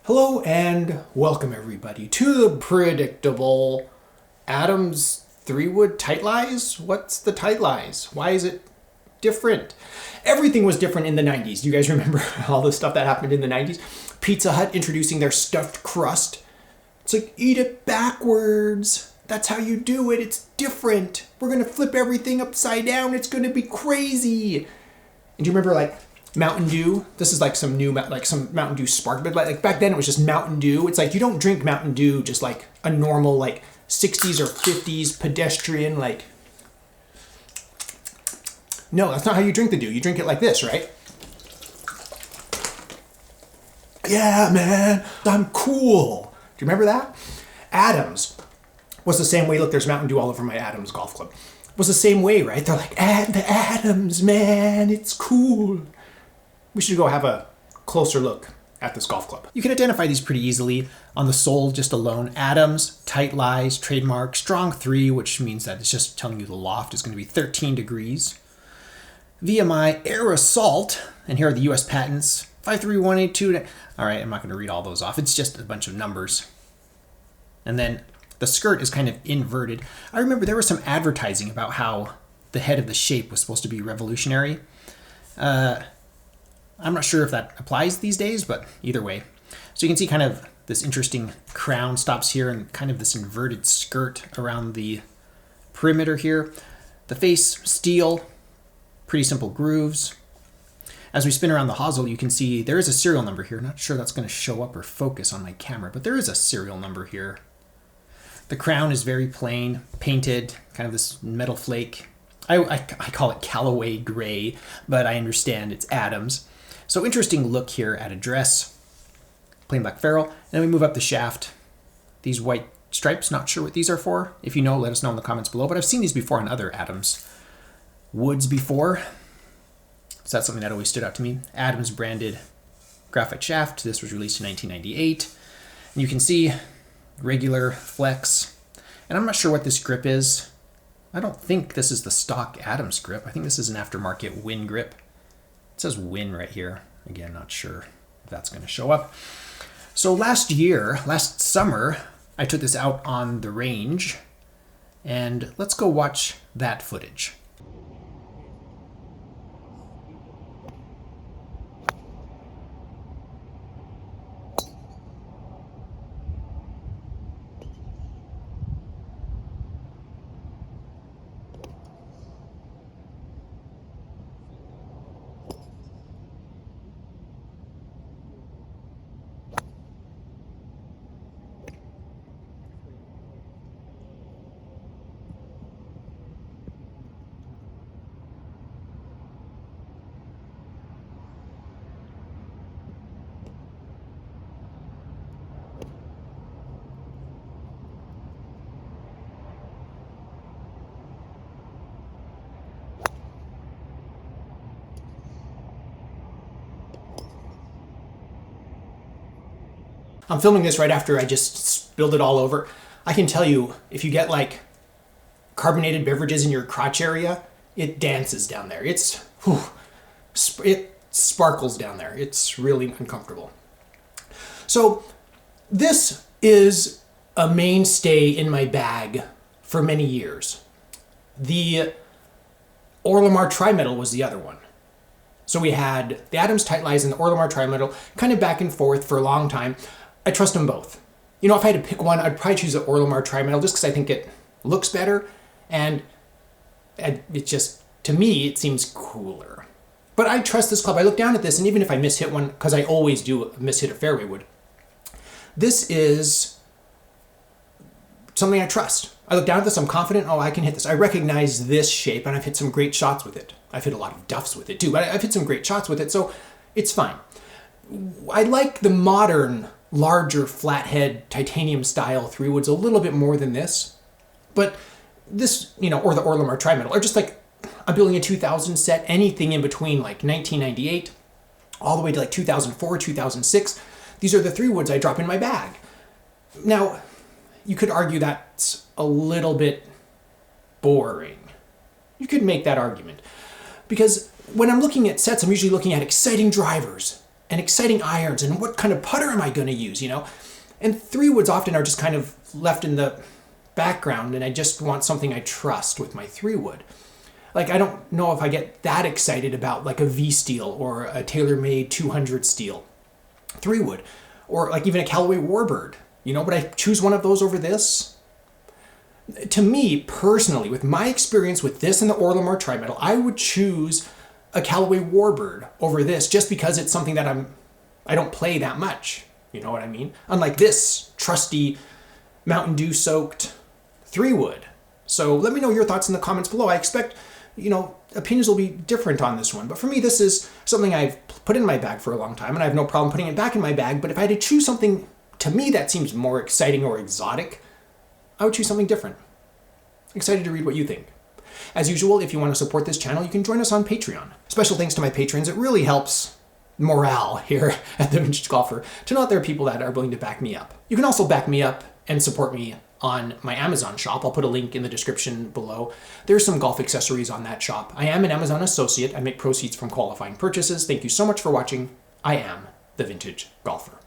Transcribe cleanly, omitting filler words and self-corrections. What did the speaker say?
Hello and welcome everybody to the predictable Adams 3-wood tight lies. What's the tight lies? Why is it different? Everything was different in the 90s. Do you guys remember all the stuff that happened in the 90s? Pizza Hut introducing their stuffed crust. It's like, eat it backwards. That's how you do it. It's different. We're going to flip everything upside down. It's going to be crazy. And do you remember Mountain Dew? This is like some Mountain Dew Spark, but like back then it was just Mountain Dew. It's like you don't drink Mountain Dew just like a normal 60s or 50s pedestrian No, that's not how you drink the Dew. You drink it like this, right? Yeah, man, I'm cool. Do you remember that? Adams was the same way. Look, there's Mountain Dew all over my Adams golf club. Was the same way, right? They're like, the Adams, man, it's cool. We should go have a closer look at this golf club. You can identify these pretty easily on the sole just alone. Adams, tight lies, trademark, strong 3, which means that it's just telling you the loft is going to be 13 degrees. VMI, air assault, and here are the US patents, 53182. All right, I'm not going to read all those off. It's just a bunch of numbers. And then the skirt is kind of inverted. I remember there was some advertising about how the head of the shape was supposed to be revolutionary. I'm not sure if that applies these days, but either way. So you can see kind of this interesting crown stops here and kind of this inverted skirt around the perimeter here. The face, steel, pretty simple grooves. As we spin around the hosel, you can see there is a serial number here. Not sure that's going to show up or focus on my camera, but there is a serial number here. The crown is very plain, painted, kind of this metal flake. I call it Callaway gray, but I understand it's Adams. So interesting look here at address, plain black ferrule. And then we move up the shaft. These white stripes, not sure what these are for. If you know, let us know in the comments below. But I've seen these before on other Adams woods before. So that's something that always stood out to me. Adams branded graphite shaft. This was released in 1998. And you can see regular flex. And I'm not sure what this grip is. I don't think this is the stock Adams grip. I think this is an aftermarket Win grip. It says Win right here. Again, not sure if that's going to show up. So last summer, I took this out on the range, and let's go watch that footage. I'm filming this right after I just spilled it all over. I can tell you, if you get carbonated beverages in your crotch area, it dances down there. It sparkles down there. It's really uncomfortable. So this is a mainstay in my bag for many years. The Orlemar Trimetal was the other one. So we had the Adams Tight Lies and the Orlemar Trimetal kind of back and forth for a long time. I trust them both. You know, if I had to pick one, I'd probably choose the Orlemar Trimetal just because I think it looks better and it just, to me, it seems cooler. But I trust this club. I look down at this, and even if I mishit one, because I always do mishit a fairway wood, this is something I trust. I look down at this, I'm confident, I can hit this. I recognize this shape, and I've hit some great shots with it. I've hit a lot of duffs with it too, but I've hit some great shots with it, so it's fine. I like the modern, larger flathead titanium style 3-woods a little bit more than this, but this, or the Orlemar Trimetal, or just I'm building a 2000 set, anything in between 1998 all the way to 2004, 2006. These are the 3-woods I drop in my bag. Now, you could argue that's a little bit boring. You could make that argument. Because when I'm looking at sets, I'm usually looking at exciting drivers and exciting irons and what kind of putter am I going to use, you know? And 3-woods often are just kind of left in the background, and I just want something I trust with my 3-wood. Like, I don't know if I get that excited about like a V-steel or a TaylorMade 200 steel 3-wood, or like even a Callaway Warbird. You know, would I choose one of those over this? To me, personally, with my experience with this and the Orlamar Tri-Metal, I would choose a Callaway Warbird over this just because it's something that I don't play that much. You know what I mean? Unlike this trusty Mountain Dew soaked 3-wood. So let me know your thoughts in the comments below. I expect, you know, opinions will be different on this one. But for me, this is something I've put in my bag for a long time, and I have no problem putting it back in my bag. But if I had to choose something to me that seems more exciting or exotic, I would choose something different. Excited to read what you think. As usual, if you want to support this channel, you can join us on Patreon. Special thanks to my patrons. It really helps morale here at The Vintage Golfer to know that there are people that are willing to back me up. You can also back me up and support me on my Amazon shop. I'll put a link in the description below. There's some golf accessories on that shop. I am an Amazon associate. I make proceeds from qualifying purchases. Thank you so much for watching. I am The Vintage Golfer.